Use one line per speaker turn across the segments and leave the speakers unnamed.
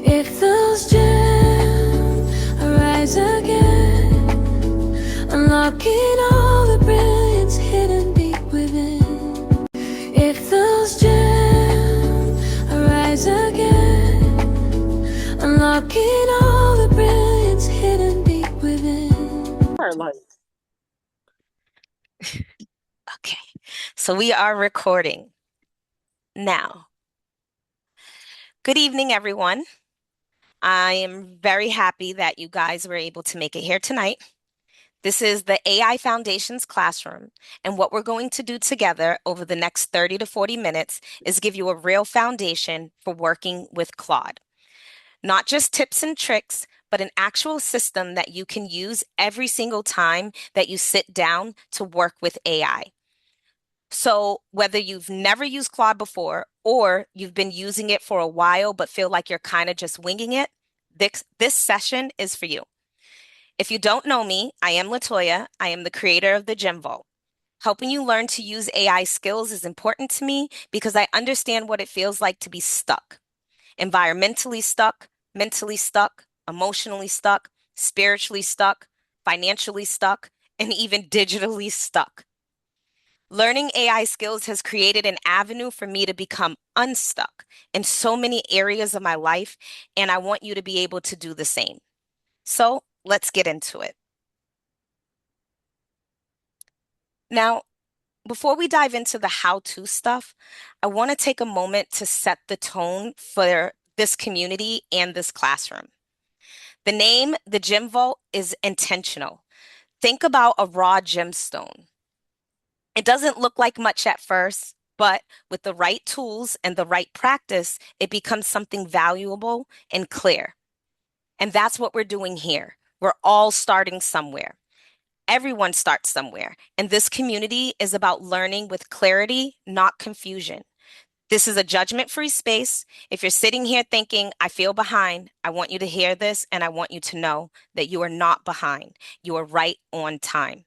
If those gems arise again, unlocking all the brilliance hidden deep within. If those gems arise again, unlocking all the brilliance hidden deep within.
Okay, so we are recording now. Good evening, everyone. I am very happy that you guys were able to make it here tonight. This is the AI Foundations classroom, and what we're going to do together over the next 30 to 40 minutes is give you a real foundation for working with Claude. Not just tips and tricks, but an actual system that you can use every single time that you sit down to work with AI. So, whether you've never used Claude before or you've been using it for a while but feel like you're kind of just winging it, this session is for you. If you don't know me, I am Latoya. I am the creator of the Gem Vault. Helping you learn to use AI skills is important to me because I understand what it feels like to be stuck, environmentally stuck, mentally stuck, emotionally stuck, spiritually stuck, financially stuck, and even digitally stuck. Learning AI skills has created an avenue for me to become unstuck in so many areas of my life, and I want you to be able to do the same. So let's get into it. Now, before we dive into the how-to stuff, I want to take a moment to set the tone for this community and this classroom. The name, the Gem Vault, is intentional. Think about a raw gemstone. It doesn't look like much at first, but with the right tools and the right practice, it becomes something valuable and clear. And that's what we're doing here. We're all starting somewhere. Everyone starts somewhere. And this community is about learning with clarity, not confusion. This is a judgment-free space. If you're sitting here thinking, I feel behind, I want you to hear this and I want you to know that you are not behind. You are right on time.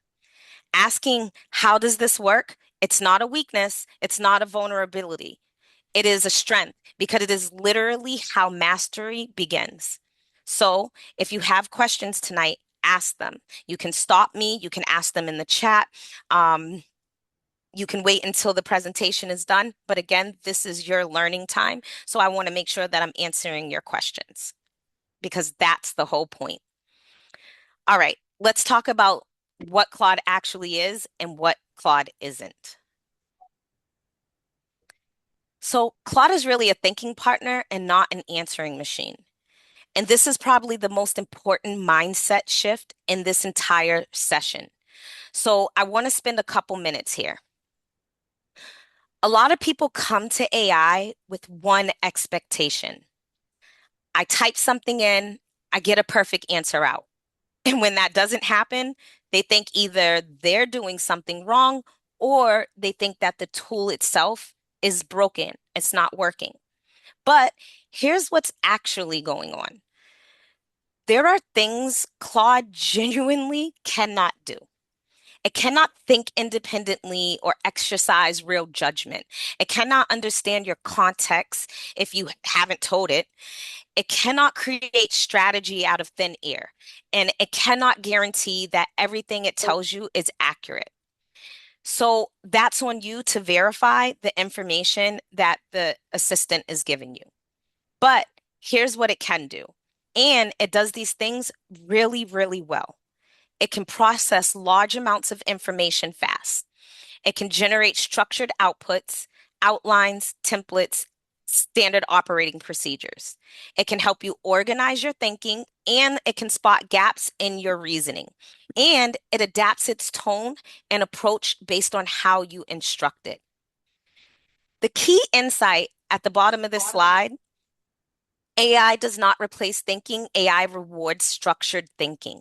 Asking, how does this work? It's not a weakness. It's not a vulnerability. It is a strength because it is literally how mastery begins. So if you have questions tonight, ask them. You can stop me. You can ask them in the chat. You can wait until the presentation is done. But again, this is your learning time. So I want to make sure that I'm answering your questions because that's the whole point. All right, let's talk about what Claude actually is and what Claude isn't. So, Claude is really a thinking partner and not an answering machine. And this is probably the most important mindset shift in this entire session. So, I want to spend a couple minutes here. A lot of people come to AI with one expectation. I type something in, I get a perfect answer out. And when that doesn't happen, they think either they're doing something wrong or they think that the tool itself is broken. It's not working. But here's what's actually going on. There are things Claude genuinely cannot do. It cannot think independently or exercise real judgment. It cannot understand your context if you haven't told it. It cannot create strategy out of thin air, and it cannot guarantee that everything it tells you is accurate. So that's on you to verify the information that the assistant is giving you. But here's what it can do. And it does these things really, really well. It can process large amounts of information fast. It can generate structured outputs, outlines, templates, standard operating procedures. It can help you organize your thinking and it can spot gaps in your reasoning. And it adapts its tone and approach based on how you instruct it. The key insight at the bottom of this slide, AI does not replace thinking, AI rewards structured thinking.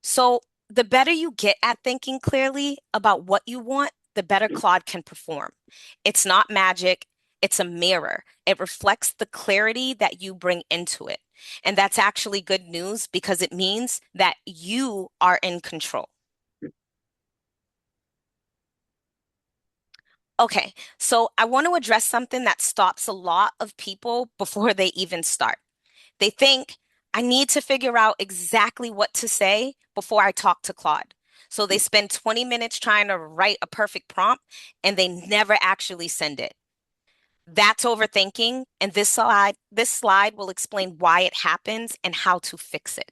So the better you get at thinking clearly about what you want, the better Claude can perform. It's not magic, it's a mirror. It reflects the clarity that you bring into it. And that's actually good news because it means that you are in control. Okay, so I want to address something that stops a lot of people before they even start. They think, I need to figure out exactly what to say before I talk to Claude. So they spend 20 minutes trying to write a perfect prompt and they never actually send it. That's overthinking, and this slide will explain why it happens and how to fix it.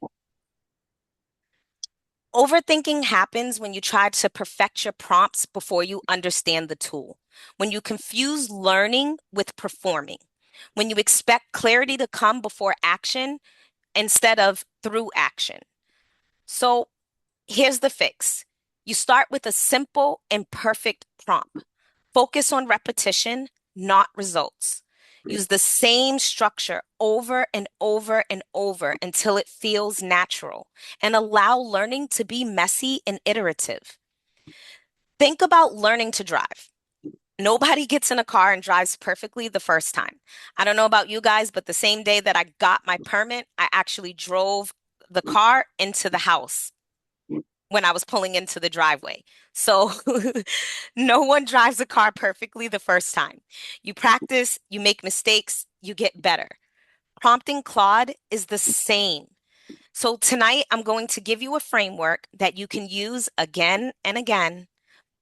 Overthinking happens when you try to perfect your prompts before you understand the tool, when you confuse learning with performing, when you expect clarity to come before action instead of through action. So here's the fix. You start with a simple and perfect prompt. Focus on repetition, not results. Use the same structure over and over and over until it feels natural, and allow learning to be messy and iterative. Think about learning to drive. Nobody gets in a car and drives perfectly the first time. I don't know about you guys, but the same day that I got my permit, I actually drove the car into the house when I was pulling into the driveway. So no one drives a car perfectly the first time. You practice, you make mistakes, you get better. Prompting Claude is the same. So tonight, I'm going to give you a framework that you can use again and again,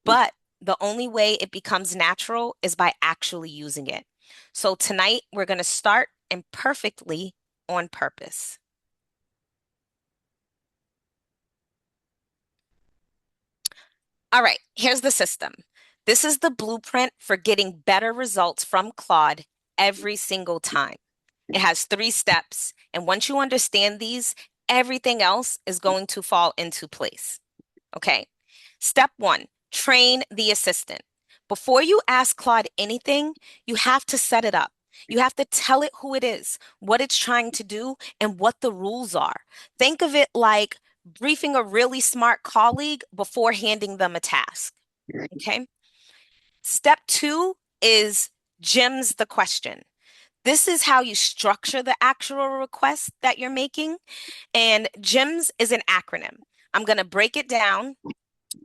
but the only way it becomes natural is by actually using it. So tonight, we're going to start imperfectly on purpose. All right, here's the system. This is the blueprint for getting better results from Claude every single time. It has 3 steps, and once you understand these, everything else is going to fall into place. Okay. Step 1, train the assistant. Before you ask Claude anything, you have to set it up. You have to tell it who it is, what it's trying to do, and what the rules are. Think of it like briefing a really smart colleague before handing them a task. Okay. Step 2 is gems the question. This is how you structure the actual request that you're making. And GEMS is an acronym. I'm going to break it down.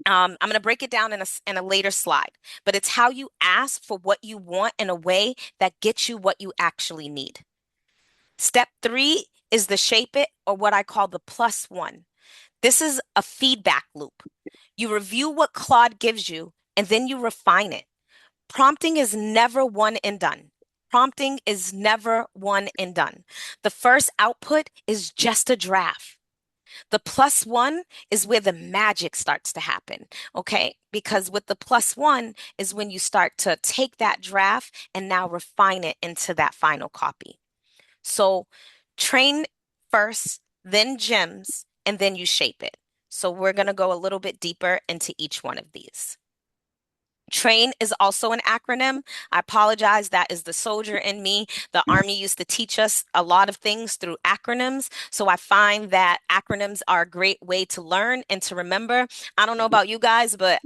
I'm going to break it down in a later slide, but it's how you ask for what you want in a way that gets you what you actually need. Step 3 is the shape it, or what I call the +1. This is a feedback loop. You review what Claude gives you, and then you refine it. Prompting is never one and done. Prompting is never one and done. The first output is just a draft. The +1 is where the magic starts to happen, okay? Because with the +1 is when you start to take that draft and now refine it into that final copy. So train first, then gems, and then you shape it. So we're going to go a little bit deeper into each one of these. TRAIN is also an acronym. I apologize. That is the soldier in me. The Army used to teach us a lot of things through acronyms. So I find that acronyms are a great way to learn and to remember. I don't know about you guys, but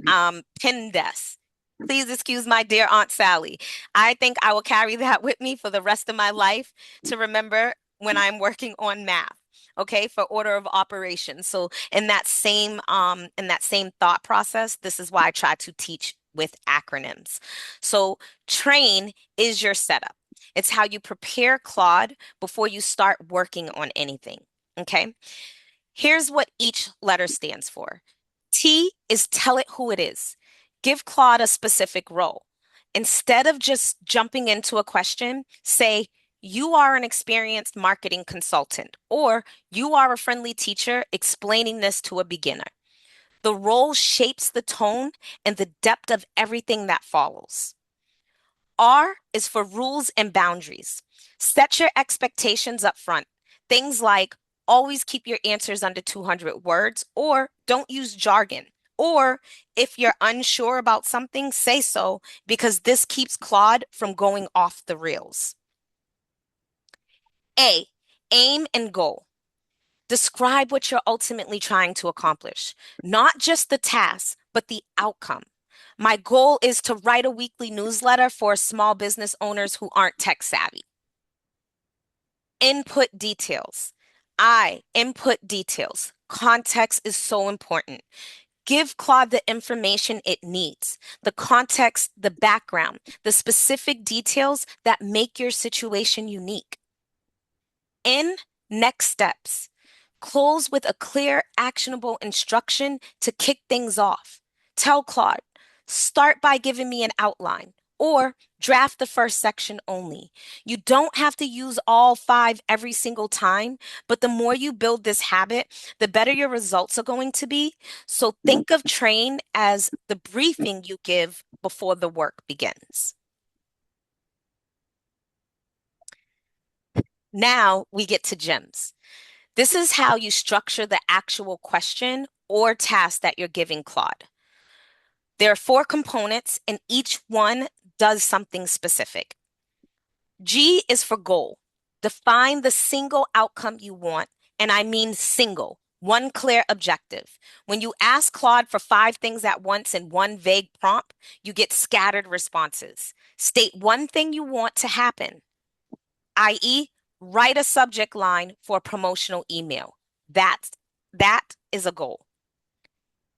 PINDES. Please excuse my dear Aunt Sally. I think I will carry that with me for the rest of my life to remember when I'm working on math. Okay, for order of operations. So in that same thought process, this is why I try to teach with acronyms. So train is your setup. It's how you prepare Claude before you start working on anything. Okay. Here's what each letter stands for. T is tell it who it is. Give Claude a specific role. Instead of just jumping into a question, say, you are an experienced marketing consultant, or you are a friendly teacher explaining this to a beginner. The role shapes the tone and the depth of everything that follows. R is for rules and boundaries. Set your expectations up front. Things like always keep your answers under 200 words, or don't use jargon. Or if you're unsure about something, say so, because this keeps Claude from going off the rails. A, aim and goal. Describe what you're ultimately trying to accomplish, not just the task, but the outcome. My goal is to write a weekly newsletter for small business owners who aren't tech savvy. Input details. Input details. Context is so important. Give Claude the information it needs, the context, the background, the specific details that make your situation unique. In next steps, close with a clear, actionable instruction to kick things off. Tell Claude, start by giving me an outline or draft the first section only. You don't have to use all five every single time, but the more you build this habit, the better your results are going to be. So think of train as the briefing you give before the work begins. Now we get to gems. This is how you structure the actual question or task that you're giving Claude. There are four components, and each one does something specific. G is for goal. Define the single outcome you want, and I mean single, one clear objective. When you ask Claude for five things at once in one vague prompt, you get scattered responses. State one thing you want to happen, i.e., write a subject line for a promotional email. That is a goal.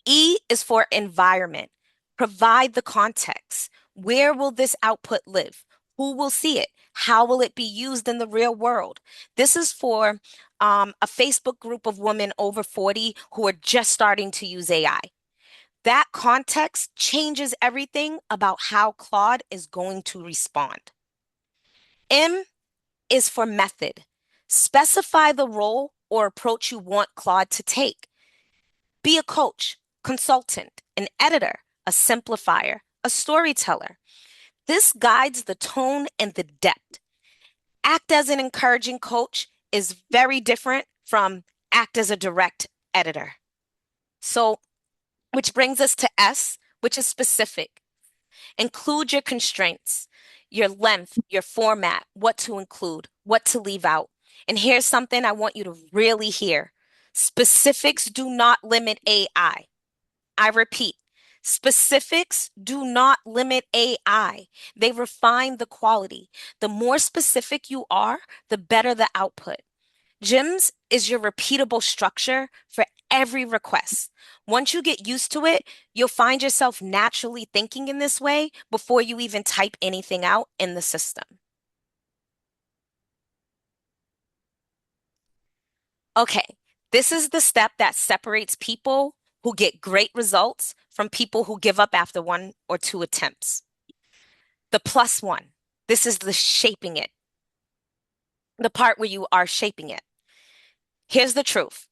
E is for environment. Provide the context. Where will this output live? Who will see it? How will it be used in the real world? This is for a Facebook group of women over 40 who are just starting to use AI. That context changes everything about how Claude is going to respond. M is for method. Specify the role or approach you want Claude to take. Be a coach, consultant, an editor, a simplifier, a storyteller. This guides the tone and the depth. Act as an encouraging coach is very different from act as a direct editor. So, which brings us to S, which is specific. Include your constraints, your length, your format, what to include, what to leave out. And here's something I want you to really hear. Specifics do not limit AI. I repeat, specifics do not limit AI. They refine the quality. The more specific you are, the better the output. GEMS is your repeatable structure for every request. Once you get used to it, you'll find yourself naturally thinking in this way before you even type anything out in the system. Okay, this is the step that separates people who get great results from people who give up after one or two attempts. The plus one, this is the shaping it, the part where you are shaping it. Here's the truth.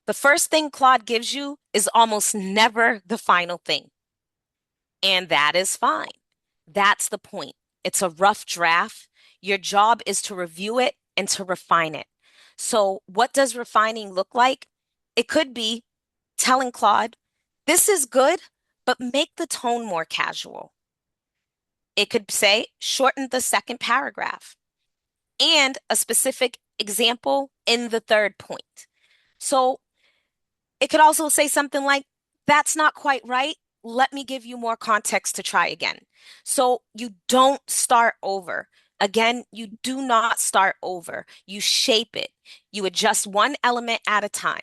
The first thing Claude gives you is almost never the final thing. And that is fine. That's the point. It's a rough draft. Your job is to review it and to refine it. So, what does refining look like? It could be telling Claude, this is good, but make the tone more casual. It could say, shorten the second paragraph and a specific example in the third point. So, it could also say something like, that's not quite right. Let me give you more context to try again. So you don't start over. Again, you do not start over. You shape it. You adjust one element at a time.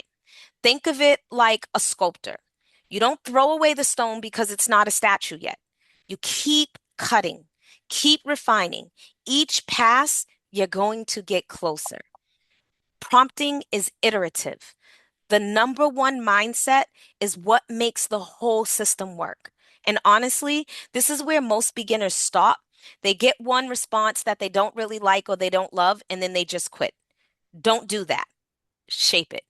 Think of it like a sculptor. You don't throw away the stone because it's not a statue yet. You keep cutting, keep refining. Each pass, you're going to get closer. Prompting is iterative. The number one mindset is what makes the whole system work. And honestly, this is where most beginners stop. They get one response that they don't really like or they don't love, and then they just quit. Don't do that. Shape it.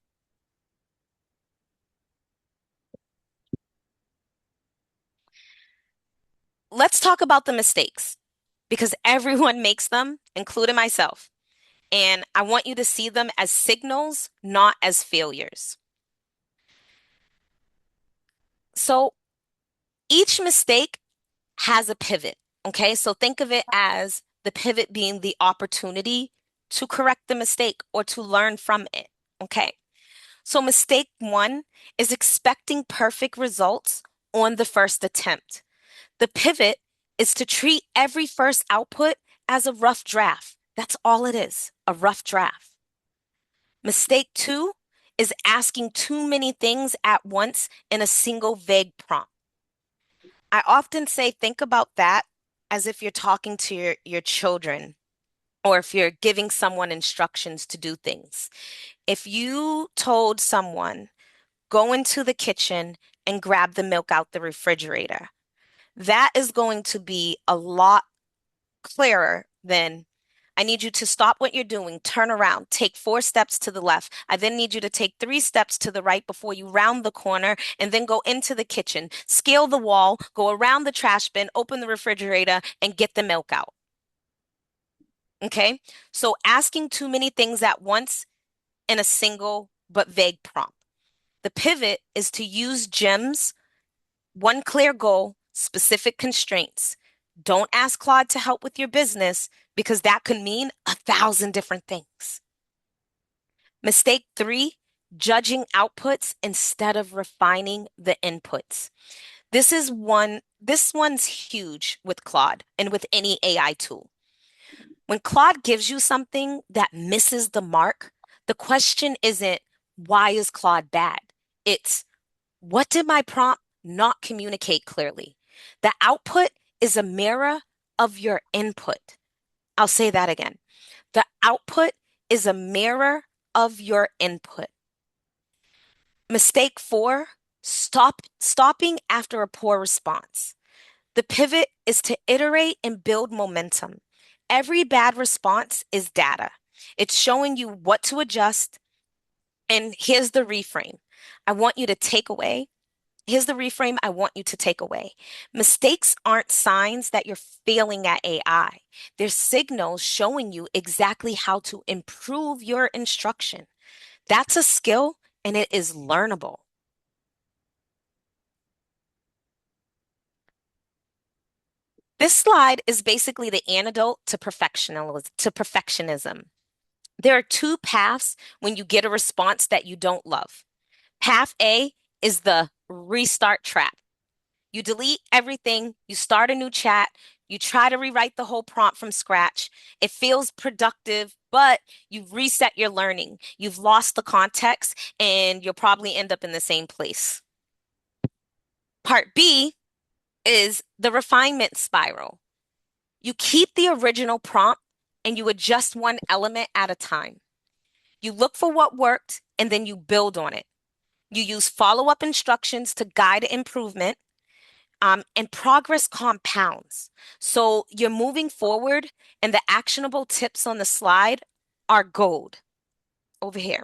Let's talk about the mistakes because everyone makes them, including myself. And I want you to see them as signals, not as failures. So each mistake has a pivot. Okay, so think of it as the pivot being the opportunity to correct the mistake or to learn from it. Okay, so mistake one is expecting perfect results on the first attempt. The pivot is to treat every first output as a rough draft. That's all it is, a rough draft. Mistake two is asking too many things at once in a single vague prompt. I often say, think about that as if you're talking to your children or if you're giving someone instructions to do things. If you told someone, go into the kitchen and grab the milk out the refrigerator, that is going to be a lot clearer than I need you to stop what you're doing, turn around, take 4 steps to the left. I then need you to take 3 steps to the right before you round the corner and then go into the kitchen, scale the wall, go around the trash bin, open the refrigerator, and get the milk out. Okay? So asking too many things at once in a single but vague prompt. The pivot is to use gems, one clear goal, specific constraints. Don't ask Claude to help with your business because that could mean 1,000 different things. Mistake 3, judging outputs instead of refining the inputs. This one's huge with Claude and with any AI tool. When Claude gives you something that misses the mark, the question isn't, why is Claude bad? It's, what did my prompt not communicate clearly? The output is a mirror of your input. I'll say that again. The output is a mirror of your input. Mistake 4, stopping after a poor response. The pivot is to iterate and build momentum. Every bad response is data. It's showing you what to adjust. And here's the reframe. I want you to take away. Here's the reframe I want you to take away. Mistakes aren't signs that you're failing at AI. They're signals showing you exactly how to improve your instruction. That's a skill and it is learnable. This slide is basically the antidote to perfectionism. There are 2 paths when you get a response that you don't love. Path A is the restart trap. You delete everything, you start a new chat, you try to rewrite the whole prompt from scratch. It feels productive, but you've reset your learning. You've lost the context, and you'll probably end up in the same place. Part B is the refinement spiral. You keep the original prompt and you adjust one element at a time. You look for what worked and then you build on it. You use follow-up instructions to guide improvement, and progress compounds. So you're moving forward, and the actionable tips on the slide are gold over here.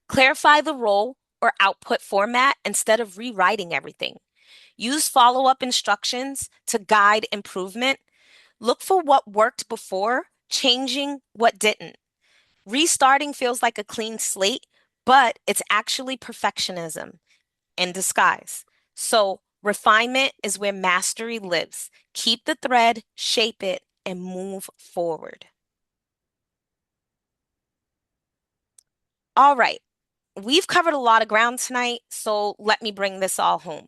Clarify the role or output format instead of rewriting everything. Use follow-up instructions to guide improvement. Look for what worked before, changing what didn't. Restarting feels like a clean slate, but it's actually perfectionism in disguise. So, refinement is where mastery lives. Keep the thread, shape it, and move forward. All right, we've covered a lot of ground tonight, so let me bring this all home.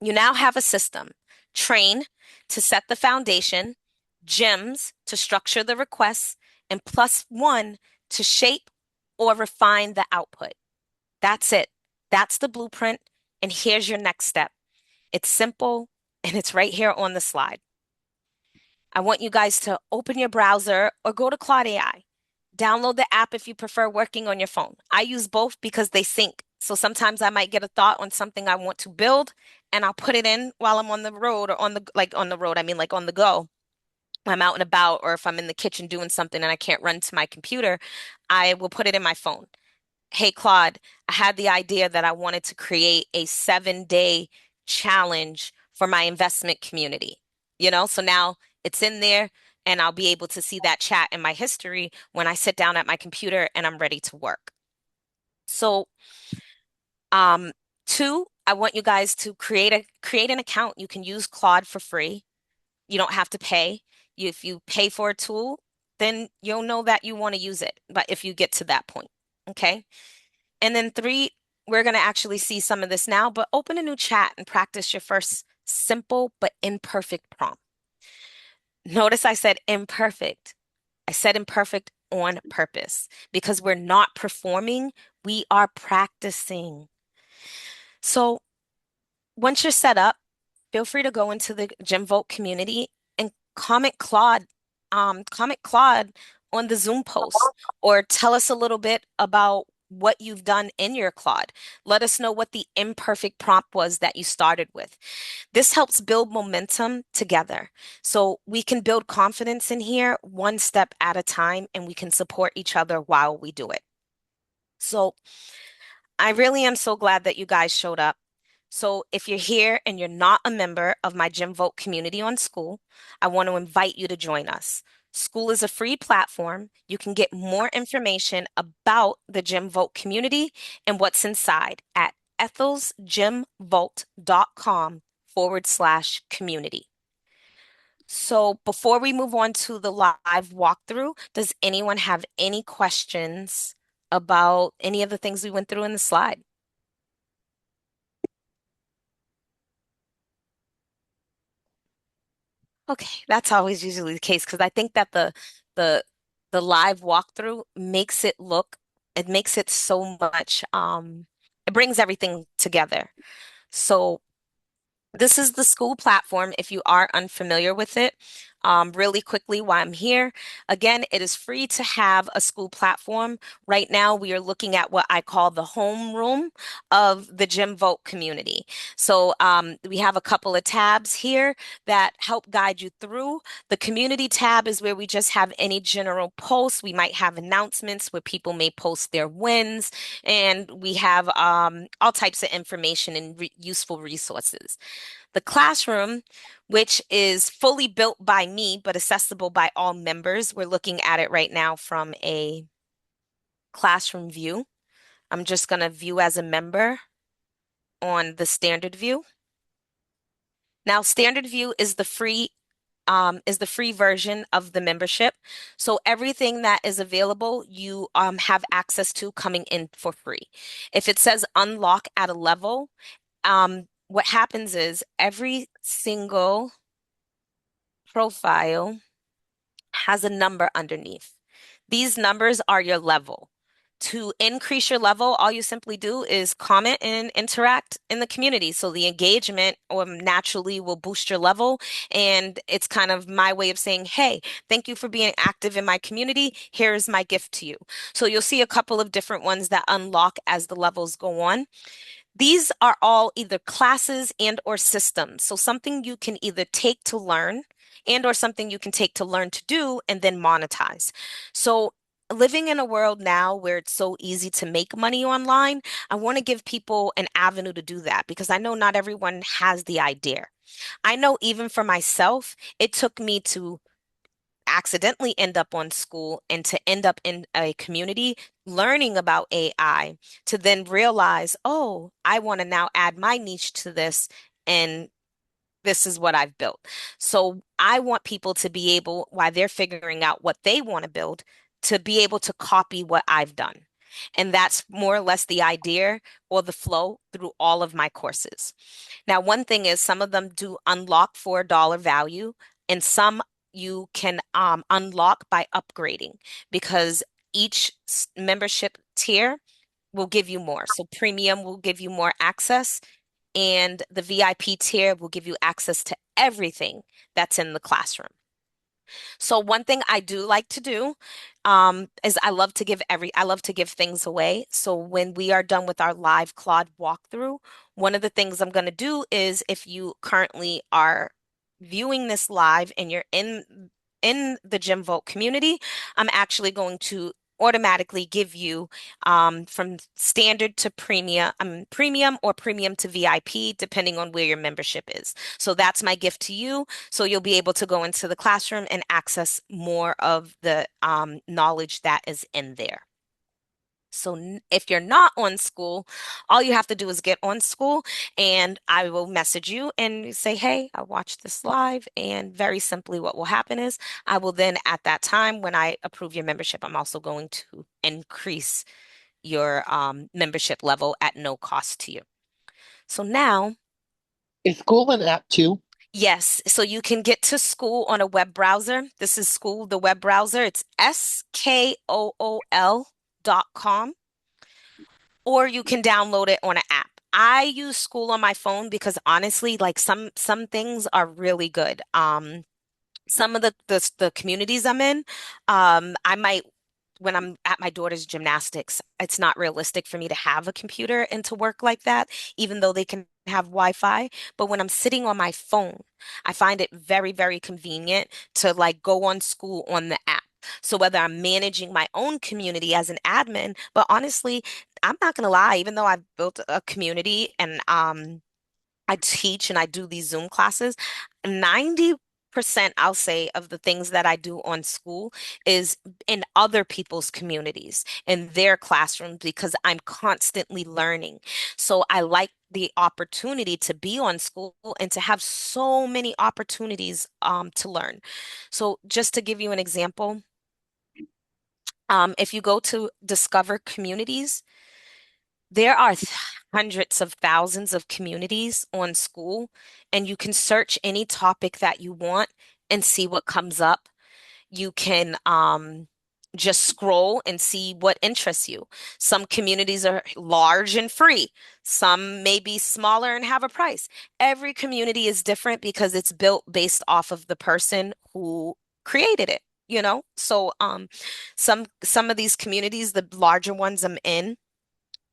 You now have a system: train to set the foundation, gems to structure the requests, and +1 to shape or refine the output. That's it. That's the blueprint. And here's your next step. It's simple and it's right here on the slide. I want you guys to open your browser or go to Claude AI. Download the app if you prefer working on your phone. I use both because they sync. So sometimes I might get a thought on something I want to build and I'll put it in while I'm on the road or on the road, I mean like on the go. I'm out and about, or if I'm in the kitchen doing something and I can't run to my computer, I will put it in my phone. Hey, Claude, I had the idea that I wanted to create a 7-day challenge for my investment community. So now it's in there and I'll be able to see that chat in my history when I sit down at my computer and I'm ready to work. So, um, 2, I want you guys to create an account. You can use Claude for free. You don't have to pay. If you pay for a tool, then you'll know that you want to use it. But if you get to that point, okay? And then 3, we're going to actually see some of this now, but open a new chat and practice your first simple but imperfect prompt. Notice I said imperfect. I said imperfect on purpose because we're not performing, we are practicing. So once you're set up, feel free to go into the Gym Vote community and comment Claude on the Zoom post or tell us a little bit about what you've done in your Claude. Let us know what the imperfect prompt was that you started with. This helps build momentum together. So we can build confidence in here one step at a time and we can support each other while we do it. So I really am so glad that you guys showed up. So if you're here and you're not a member of my Gym Vote community on School, I want to invite you to join us. School is a free platform. You can get more information about the Gym Vote community and what's inside at ethelsgymvote.com/community. So before we move on to the live walkthrough, does anyone have any questions about any of the things we went through in the slide? Okay, that's always usually the case because I think that the the live walkthrough makes it look, it makes it so much it brings everything together. So this is the school platform if you are unfamiliar with it. Really quickly, while I'm here, again, it is free to have a school platform. Right now, we are looking at what I call the home room of the Gym Vote community. So we have a couple of tabs here that help guide you through. The community tab is where we just have any general posts. We might have announcements where people may post their wins, and we have all types of information and useful resources. The classroom, which is fully built by me but accessible by all members. We're looking at it right now from a classroom view. I'm just going to view as a member on the standard view. Now, standard view is the free version of the membership. So everything that is available, you have access to coming in for free. If it says unlock at a level, what happens is every single profile has a number underneath. These numbers are your level. To increase your level, all you simply do is comment and interact in the community. So the engagement naturally will boost your level. And it's kind of my way of saying, hey, thank you for being active in my community. Here's my gift to you. So you'll see a couple of different ones that unlock as the levels go on. These are all either classes and or systems. So something you can either take to learn and or something you can take to learn to do and then monetize. So living in a world now where it's so easy to make money online, I want to give people an avenue to do that because I know not everyone has the idea. I know even for myself, it took me to accidentally end up on school and to end up in a community learning about AI to then realize, oh, I want to now add my niche to this and this is what I've built. So I want people to be able, while they're figuring out what they want to build, to be able to copy what I've done. And that's more or less the idea or the flow through all of my courses. Now, one thing is some of them do unlock for a dollar value, and some you can unlock by upgrading because each membership tier will give you more. So premium will give you more access, and the VIP tier will give you access to everything that's in the classroom. So one thing I do like to do is I love to give things away. So when we are done with our live Claude walkthrough, one of the things I'm going to do is if you currently are viewing this live and you're in the Gym Vault community, I'm actually going to automatically give you from standard to premium or premium to VIP, depending on where your membership is. So that's my gift to you. So you'll be able to go into the classroom and access more of the knowledge that is in there. So if you're not on school, all you have to do is get on school and I will message you and say, hey, I watched this live. And very simply, what will happen is I will then, at that time, when I approve your membership, I'm also going to increase your membership level at no cost to you. So now,
Is school an app too?
Yes, so you can get to school on a web browser. This is school, the web browser. It's SKOOL.com, or you can download it on an app. I use school on my phone because honestly, like some things are really good. Some of the communities I'm in, I might when I'm at my daughter's gymnastics, it's not realistic for me to have a computer and to work like that, even though they can have Wi-Fi. But when I'm sitting on my phone, I find it very, very convenient to like go on school on the app. So whether I'm managing my own community as an admin, but honestly, I'm not gonna lie, even though I've built a community and I teach and I do these Zoom classes, 90% I'll say of the things that I do on school is in other people's communities, in their classrooms, because I'm constantly learning. So I like the opportunity to be on school and to have so many opportunities to learn. So just to give you an example, if you go to Discover Communities, there are hundreds of thousands of communities on school, and you can search any topic that you want and see what comes up. You can just scroll and see what interests you. Some communities are large and free. Some may be smaller and have a price. Every community is different because it's built based off of the person who created it, you know? So some of these communities, the larger ones I'm in,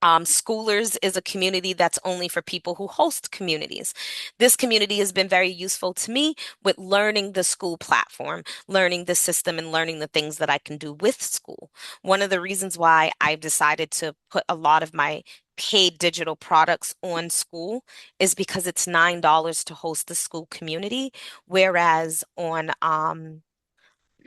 Schoolers is a community that's only for people who host communities. This community has been very useful to me with learning the school platform, learning the system, and learning the things that I can do with school. One of the reasons why I've decided to put a lot of my paid digital products on school is because it's $9 to host the school community, whereas on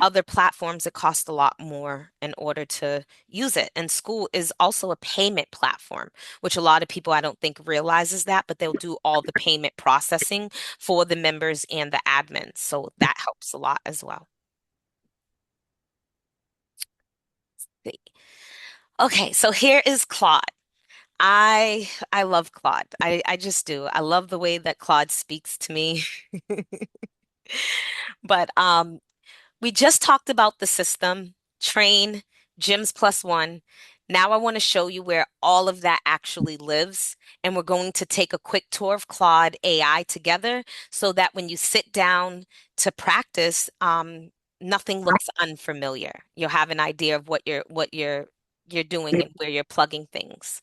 other platforms, it costs a lot more in order to use it. And school is also a payment platform, which a lot of people I don't think realizes that, but they'll do all the payment processing for the members and the admins. So that helps a lot as well. Okay, so here is Claude. I love Claude. I just do. I love the way that Claude speaks to me. But we just talked about the system, train, gyms plus one. Now I want to show you where all of that actually lives. And we're going to take a quick tour of Claude AI together so that when you sit down to practice, nothing looks unfamiliar. You'll have an idea of what you're doing and where you're plugging things.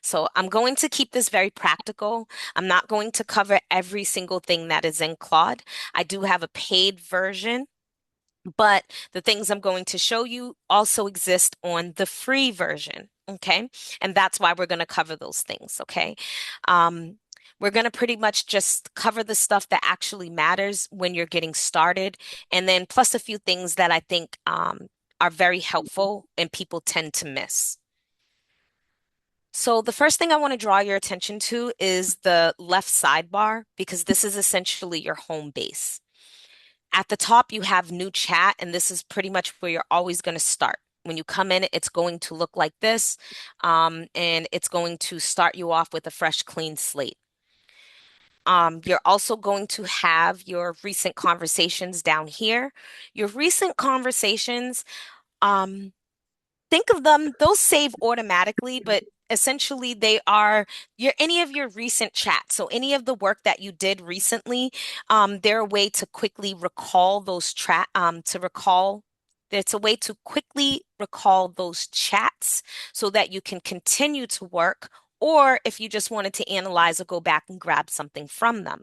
So I'm going to keep this very practical. I'm not going to cover every single thing that is in Claude. I do have a paid version, but the things I'm going to show you also exist on the free version. Okay. And that's why we're going to cover those things. Okay. Um, we're going to pretty much just cover the stuff that actually matters when you're getting started, and then plus a few things that I think are very helpful and people tend to miss. So the first thing I want to draw your attention to is the left sidebar, because this is essentially your home base. At the top, you have new chat, and this is pretty much where you're always going to start. When you come in, it's going to look like this, and it's going to start you off with a fresh, clean slate. You're also going to have your recent conversations down here. Your recent conversations, um, think of them, those save automatically, but essentially they are any of your recent chats. So any of the work that you did recently, they're a way to quickly recall those to recall. It's a way to quickly recall those chats so that you can continue to work, or if you just wanted to analyze or go back and grab something from them.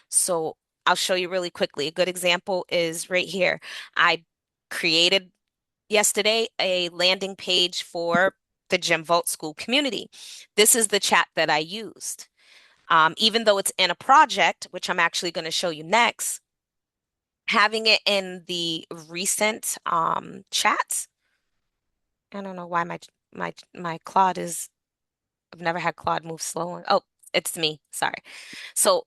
So I'll show you really quickly. A good example is right here. I created yesterday a landing page for the Gym Vault School community. This is the chat that I used. Even though it's in a project, which I'm actually going to show you next, having it in the recent chats. I don't know why my Claude is. I've never had Claude move slow. Oh, it's me. Sorry. So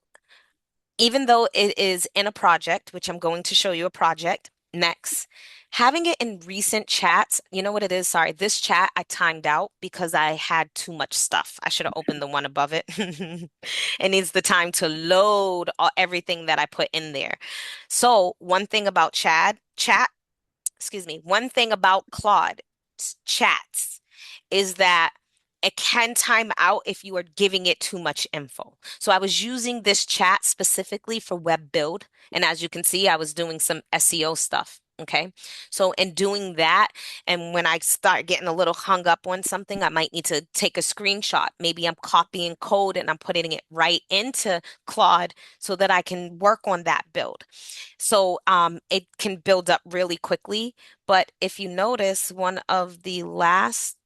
even though it is in a project, which I'm going to show you a project, Next, having it in recent chats, you know what it is? Sorry, this chat I timed out because I had too much stuff. I should have opened the one above it. It needs the time to load everything that I put in there. So, one thing about excuse me, one thing about Claude chats is that it can time out if you are giving it too much info. So I was using this chat specifically for web build. And as you can see, I was doing some SEO stuff. Okay. So in doing that, and when I start getting a little hung up on something, I might need to take a screenshot. Maybe I'm copying code and I'm putting it right into Claude so that I can work on that build. So it can build up really quickly. But if you notice, one of the last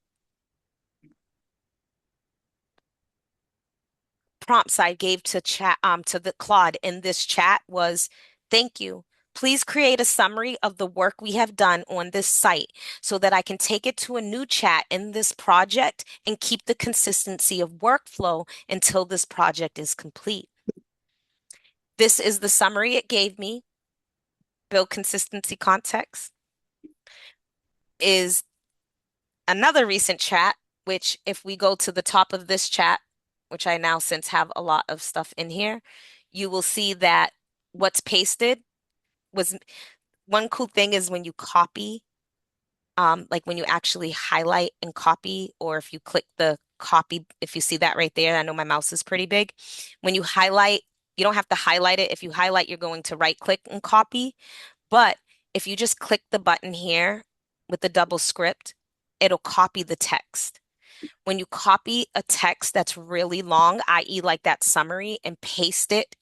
prompts I gave to chat to the Claude in this chat was, thank you. Please create a summary of the work we have done on this site so that I can take it to a new chat in this project and keep the consistency of workflow until this project is complete. This is the summary it gave me. Build consistency context is another recent chat, which if we go to the top of this chat, which I now since have a lot of stuff in here, you will see that what's pasted was one cool thing is when you copy, like when you actually highlight and copy, or if you click the copy, if you see that right there, I know my mouse is pretty big. When you highlight, you don't have to highlight it. If you highlight, you're going to right click and copy. But if you just click the button here with the double script, it'll copy the text. When you copy a text that's really long, i.e., like that summary, and paste it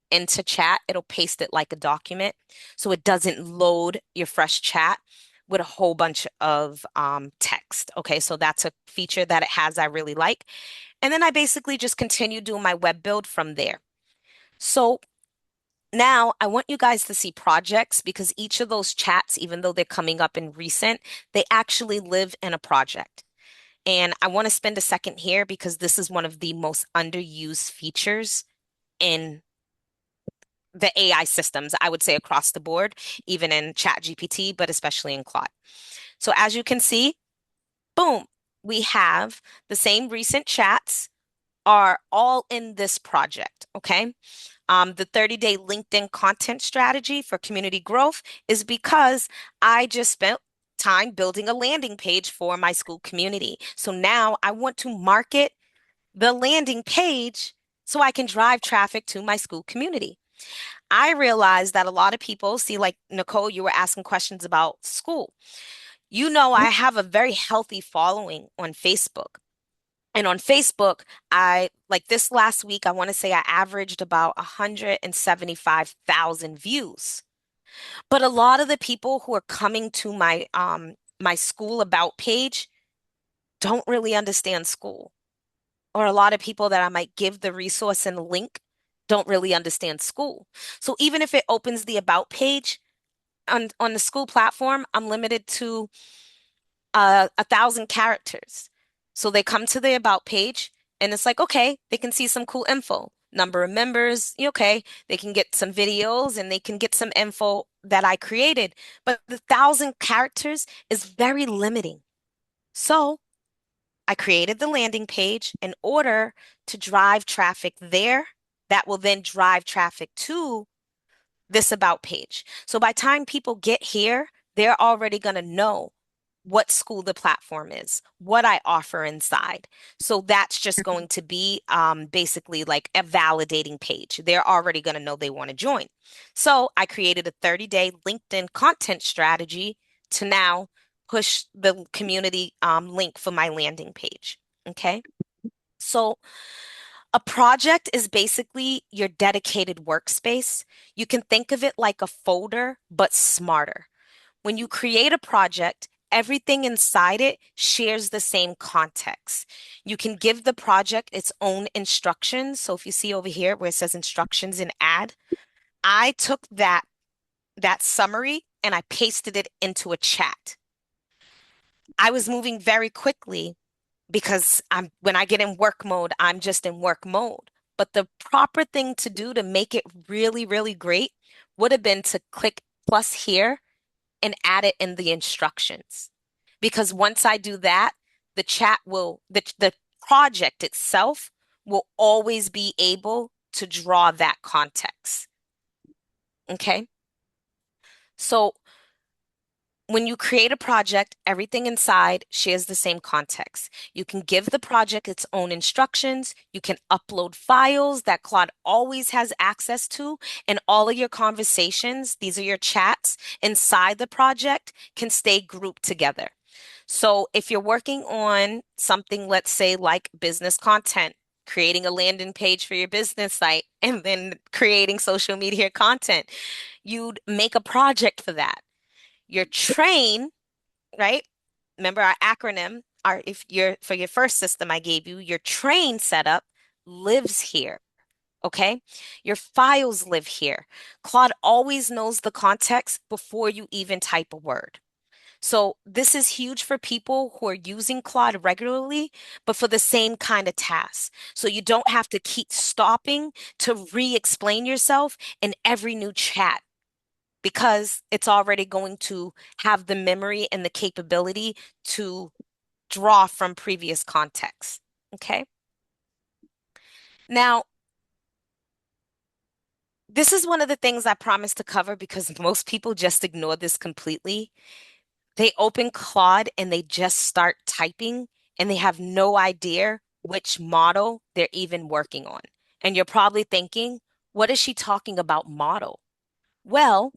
into chat, it'll paste it like a document. So it doesn't load your fresh chat with a whole bunch of text. Okay, so that's a feature that it has I really like. And then I basically just continue doing my web build from there. So now I want you guys to see projects because each of those chats, even though they're coming up in recent, they actually live in a project. And I want to spend a second here because this is one of the most underused features in the AI systems, I would say across the board, even in ChatGPT, but especially in Claude. So as you can see, boom, we have the same recent chats are all in this project, okay? The 30-day LinkedIn content strategy for community growth is because I just spent time building a landing page for my school community. So now I want to market the landing page so I can drive traffic to my school community. I realized that a lot of people see, like Nicole, you were asking questions about school. You know, I have a very healthy following on Facebook. And on Facebook, I like this last week, I want to say I averaged about 175,000 views. But a lot of the people who are coming to my school about page don't really understand school. Or a lot of people that I might give the resource and link don't really understand school. So even if it opens the about page on the school platform, I'm limited to 1,000 characters. So they come to the about page and it's like, okay, they can see some cool info. Number of members, okay, they can get some videos and they can get some info that I created. But the 1,000 characters is very limiting. So I created the landing page in order to drive traffic there that will then drive traffic to this about page. So by time people get here, they're already going to know what school the platform is, what I offer inside. So that's just going to be basically like a validating page. They're already going to know they want to join. So I created a 30-day LinkedIn content strategy to now push the community link for my landing page. Okay. So a project is basically your dedicated workspace. You can think of it like a folder, but smarter. When you create a project, everything inside it shares the same context. You can give the project its own instructions. So if you see over here where it says instructions and add, I took that summary and I pasted it into a chat. I was moving very quickly because when I get in work mode, I'm just in work mode. But the proper thing to do to make it really, really great would have been to click plus here and add it in the instructions. Because once I do that, the project itself will always be able to draw that context. Okay. So when you create a project, everything inside shares the same context. You can give the project its own instructions. You can upload files that Claude always has access to, and all of your conversations, these are your chats inside the project, can stay grouped together. So if you're working on something, let's say like business content, creating a landing page for your business site, and then creating social media content, you'd make a project for that. Your train, right? Remember our acronym, our if you're for your first system I gave you, your train setup lives here. Okay? Your files live here. Claude always knows the context before you even type a word. So this is huge for people who are using Claude regularly, but for the same kind of tasks. So you don't have to keep stopping to re-explain yourself in every new chat because it's already going to have the memory and the capability to draw from previous contexts. Okay. Now, this is one of the things I promised to cover because most people just ignore this completely. They open Claude and they just start typing and they have no idea which model they're even working on. And you're probably thinking, what is she talking about model? Well,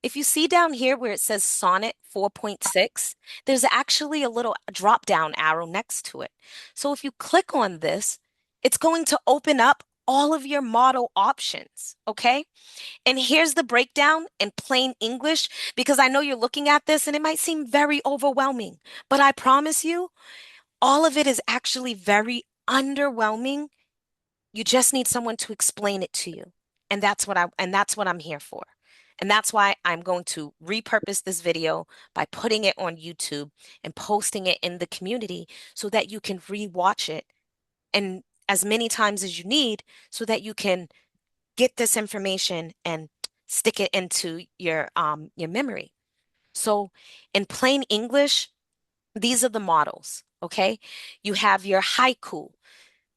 if you see down here where it says Sonnet 4.6, there's actually a little drop down arrow next to it. So if you click on this, it's going to open up all of your model options, okay? And here's the breakdown in plain English because I know you're looking at this and it might seem very overwhelming, but I promise you, all of it is actually very underwhelming. You just need someone to explain it to you. And that's what I'm here for. And that's why I'm going to repurpose this video by putting it on YouTube and posting it in the community so that you can rewatch it and as many times as you need so that you can get this information and stick it into your memory. So in plain English, these are the models, okay? You have your haiku.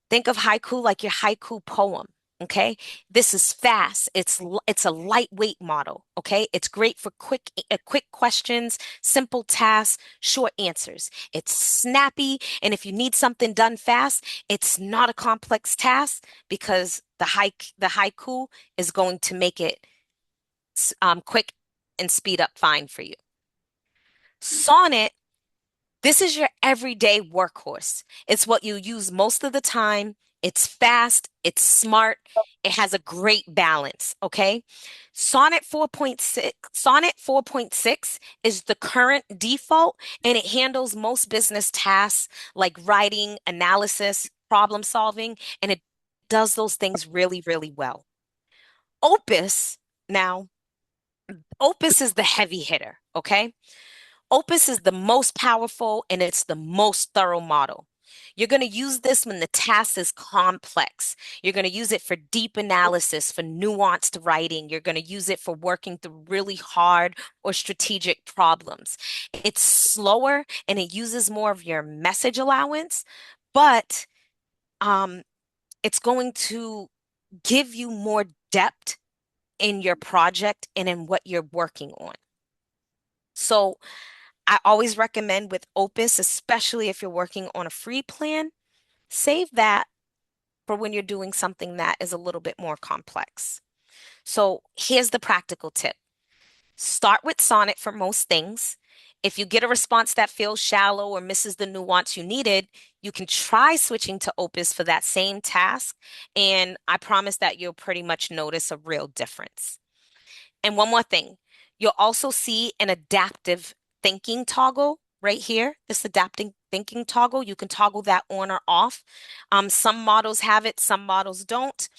Think of haiku like your haiku poem, okay? This is fast. It's a lightweight model, okay? It's great for quick questions, simple tasks, short answers. It's snappy, and if you need something done fast, it's not a complex task because the haiku is going to make it quick and speed up fine for you. Sonnet, this is your everyday workhorse. It's what you use most of the time. It's fast, it's smart, it has a great balance, okay? Sonnet 4.6 is the current default and it handles most business tasks like writing, analysis, problem solving, and it does those things really, really well. Opus, now, Opus is the heavy hitter, okay? Opus is the most powerful and it's the most thorough model. You're going to use this when the task is complex. You're going to use it for deep analysis, for nuanced writing. You're going to use it for working through really hard or strategic problems. It's slower and it uses more of your message allowance, but um, it's going to give you more depth in your project and in what you're working on. So I always recommend with Opus, especially if you're working on a free plan, save that for when you're doing something that is a little bit more complex. So here's the practical tip. Start with Sonnet for most things. If you get a response that feels shallow or misses the nuance you needed, you can try switching to Opus for that same task. And I promise that you'll pretty much notice a real difference. And one more thing, you'll also see an adaptive thinking toggle right here. This adapting thinking toggle, you can toggle that on or off. Some models have it, some models don't.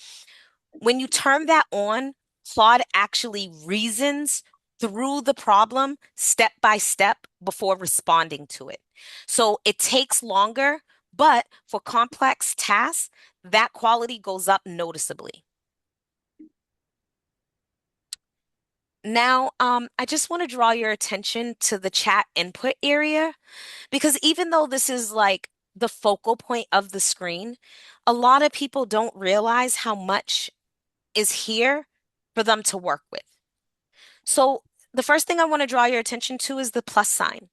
When you turn that on, Claude actually reasons through the problem step by step before responding to it. So it takes longer, but for complex tasks, that quality goes up noticeably. Now, I just want to draw your attention to the chat input area because even though this is like the focal point of the screen, a lot of people don't realize how much is here for them to work with. So, the first thing I want to draw your attention to is the plus sign.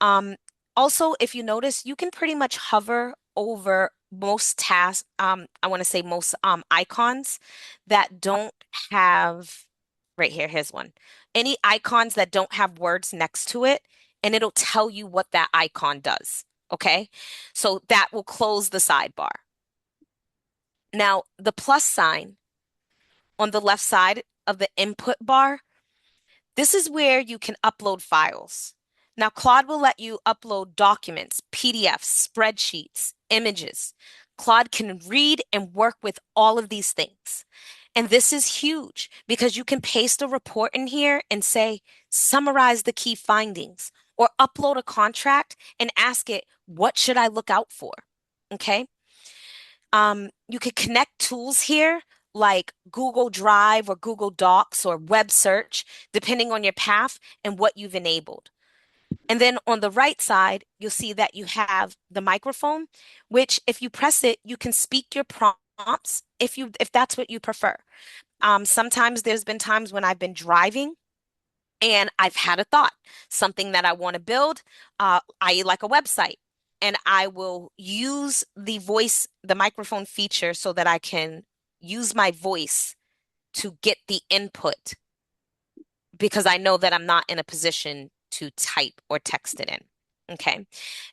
Um, Also, if you notice, you can pretty much hover over most tasks, I want to say most icons that don't have, right here, here's one. Any icons that don't have words next to it, and it'll tell you what that icon does. Okay. So that will close the sidebar. Now, the plus sign on the left side of the input bar, this is where you can upload files. Now, Claude will let you upload documents, PDFs, spreadsheets, images. Claude can read and work with all of these things. And this is huge because you can paste a report in here and say, summarize the key findings, or upload a contract and ask it, what should I look out for? Okay. You could connect tools here like Google Drive or Google Docs or web search, depending on your path and what you've enabled. And then on the right side, you'll see that you have the microphone, which if you press it, you can speak your prompts if that's what you prefer. Sometimes there's been times when I've been driving and I've had a thought, something that I want to build, i.e., like a website. And I will use the microphone feature so that I can use my voice to get the input because I know that I'm not in a position to type or text it in. Okay.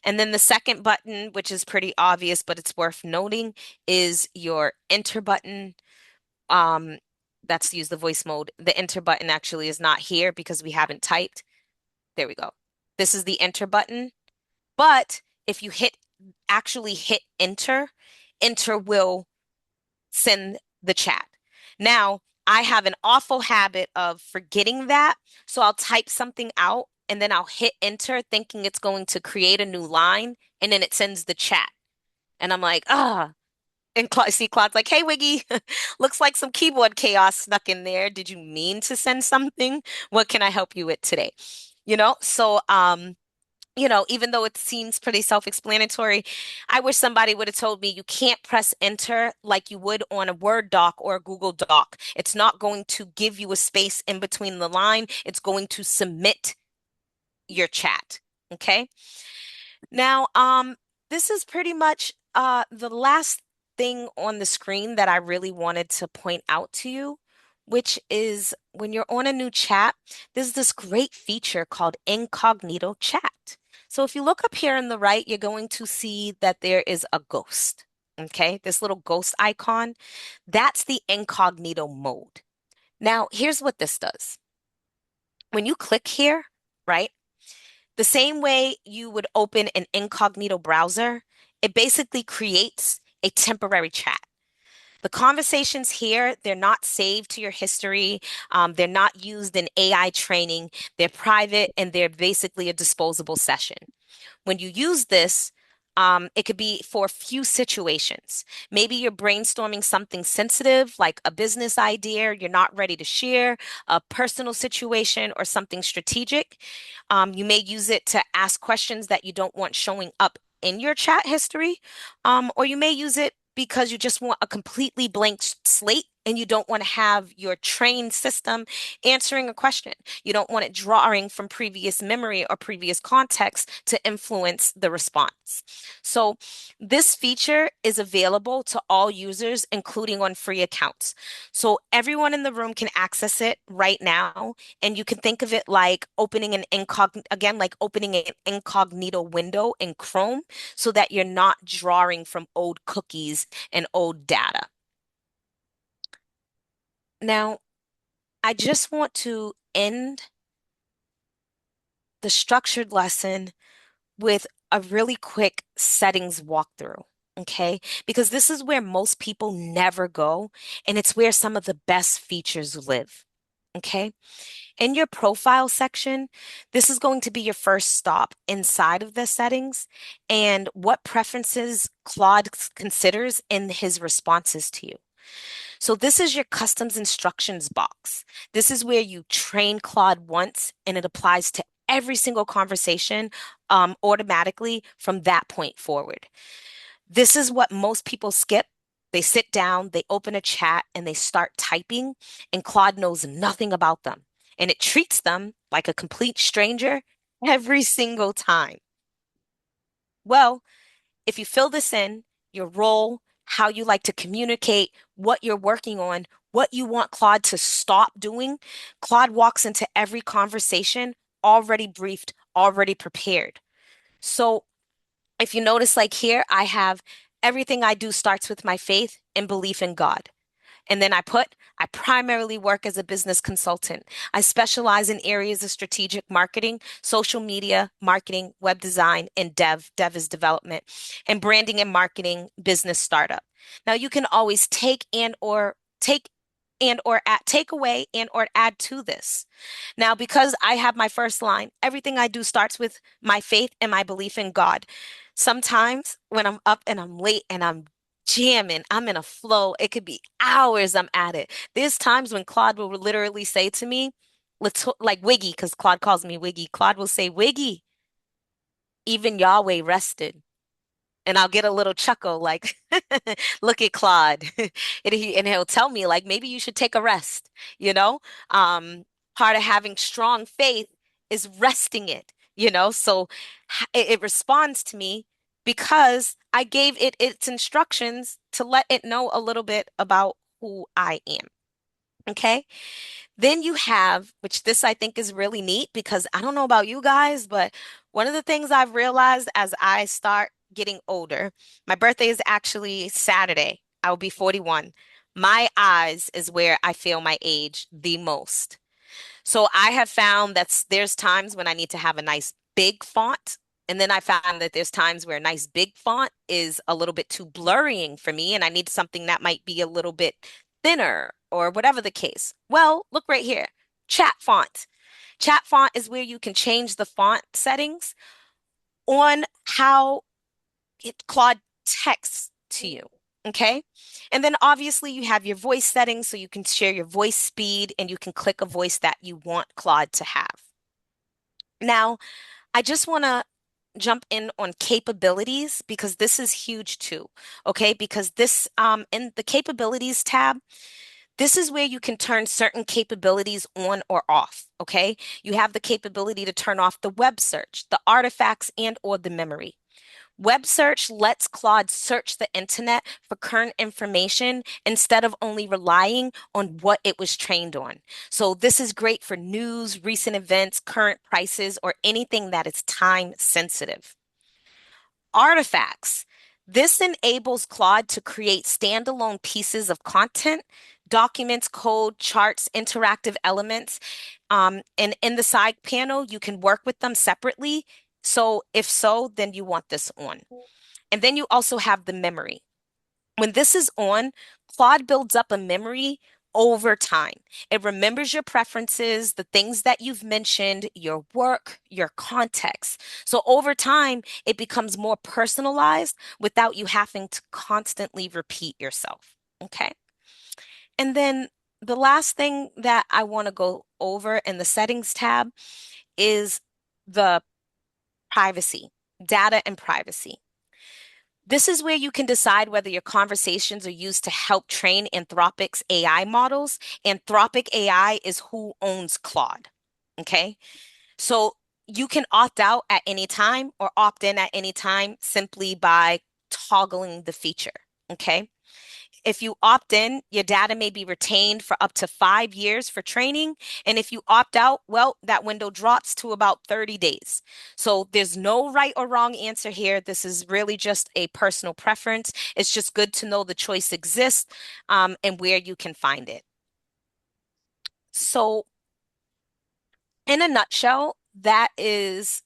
And then the second button, which is pretty obvious, but it's worth noting, is your enter button. Um, that's to use the voice mode. The enter button actually is not here because we haven't typed. There we go. This is the enter button. But if you actually hit enter, enter will send the chat. Now, I have an awful habit of forgetting that. So I'll type something out and then I'll hit enter thinking it's going to create a new line and then it sends the chat. And I'm like, ah. And see Claude's like, hey, Wiggy, looks like some keyboard chaos snuck in there. Did you mean to send something? What can I help you with today? Even though it seems pretty self-explanatory, I wish somebody would have told me you can't press enter like you would on a Word doc or a Google Doc. It's not going to give you a space in between the line. It's going to submit your chat. Okay. Now, this is pretty much the last thing on the screen that I really wanted to point out to you, which is when you're on a new chat, there's this great feature called incognito chat. So if you look up here on the right, you're going to see that there is a ghost. Okay, this little ghost icon, that's the incognito mode. Now, here's what this does. When you click here, right? The same way you would open an incognito browser, it basically creates a temporary chat. The conversations here, they're not saved to your history. They're not used in AI training. They're private and they're basically a disposable session. When you use this, it could be for a few situations. Maybe you're brainstorming something sensitive, like a business idea you're not ready to share, a personal situation, or something strategic. You may use it to ask questions that you don't want showing up in your chat history, or you may use it because you just want a completely blank slate and you don't want to have your trained system answering a question. You don't want it drawing from previous memory or previous context to influence the response. So this feature is available to all users, including on free accounts. So everyone in the room can access it right now. And you can think of it like opening like opening an incognito window in Chrome so that you're not drawing from old cookies and old data. Now, I just want to end the structured lesson with a really quick settings walkthrough, okay? Because this is where most people never go, and it's where some of the best features live, okay? In your profile section, this is going to be your first stop inside of the settings and what preferences Claude considers in his responses to you. So this is your customs instructions box. This is where you train Claude once and it applies to every single conversation automatically from that point forward. This is what most people skip. They sit down, they open a chat, and they start typing, and Claude knows nothing about them. And it treats them like a complete stranger every single time. Well, if you fill this in, your role, how you like to communicate, what you're working on, what you want Claude to stop doing, Claude walks into every conversation already briefed, already prepared. So if you notice, like here, I have everything I do starts with my faith and belief in God. And then I primarily work as a business consultant. I specialize in areas of strategic marketing, social media, marketing, web design, and dev. Dev is development, and branding and marketing, business startup. Now you can always take away and or add to this. Now, because I have my first line, everything I do starts with my faith and my belief in God. Sometimes when I'm up and I'm late and I'm jamming, I'm in a flow, it could be hours I'm at it. There's times when Claude will literally say to me, like Wiggy, because Claude calls me Wiggy. Claude will say, Wiggy, even Yahweh rested. And I'll get a little chuckle like, look at Claude. And he'll tell me, like, maybe you should take a rest, you know? Um, Part of having strong faith is resting it, you know? So it responds to me because I gave it its instructions to let it know a little bit about who I am. Okay. Then you have, which this I think is really neat because I don't know about you guys, but one of the things I've realized as I start getting older, my birthday is actually Saturday. I will be 41. My eyes is where I feel my age the most. So I have found that there's times when I need to have a nice big font. And then I found that there's times where a nice big font is a little bit too blurrying for me, and I need something that might be a little bit thinner or whatever the case. Well, look right here. Chat font. Chat font is where you can change the font settings on how Claude texts to you. Okay. And then obviously you have your voice settings so you can share your voice speed and you can click a voice that you want Claude to have. Now, I just want to jump in on capabilities because this is huge too. Okay. Because this, in the capabilities tab, this is where you can turn certain capabilities on or off. Okay. You have the capability to turn off the web search, the artifacts, and or the memory. Web search lets Claude search the internet for current information instead of only relying on what it was trained on. So this is great for news, recent events, current prices, or anything that is time sensitive. Artifacts. This enables Claude to create standalone pieces of content, documents, code, charts, interactive elements. And in the side panel, you can work with them separately. So if so, then you want this on. And then you also have the memory. When this is on, Claude builds up a memory over time. It remembers your preferences, the things that you've mentioned, your work, your context. So over time, it becomes more personalized without you having to constantly repeat yourself. Okay. And then the last thing that I want to go over in the settings tab is the privacy, data and privacy. This is where you can decide whether your conversations are used to help train Anthropic's AI models. Anthropic AI is who owns Claude. Okay. So you can opt out at any time or opt in at any time simply by toggling the feature. Okay. If you opt in, your data may be retained for up to 5 years for training. And if you opt out, well, that window drops to about 30 days. So there's no right or wrong answer here. This is really just a personal preference. It's just good to know the choice exists and where you can find it. So, in a nutshell, that is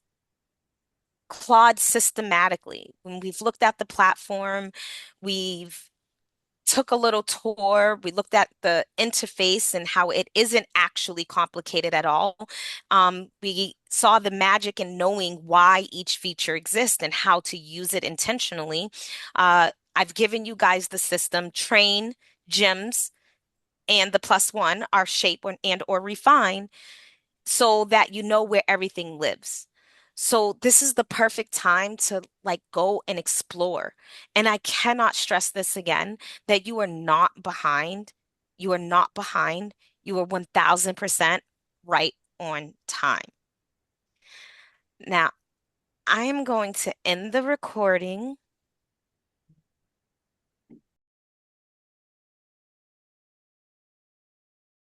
Claude systematically. When we've looked at the platform, we've took a little tour. We looked at the interface and how it isn't actually complicated at all. We saw the magic in knowing why each feature exists and how to use it intentionally. I've given you guys the system, train, gems. and the +1 are shape and or refine so that you know where everything lives. So this is the perfect time to like go and explore. And I cannot stress this again that you are not behind. You are not behind. You are 1000% right on time. Now, I am going to end the recording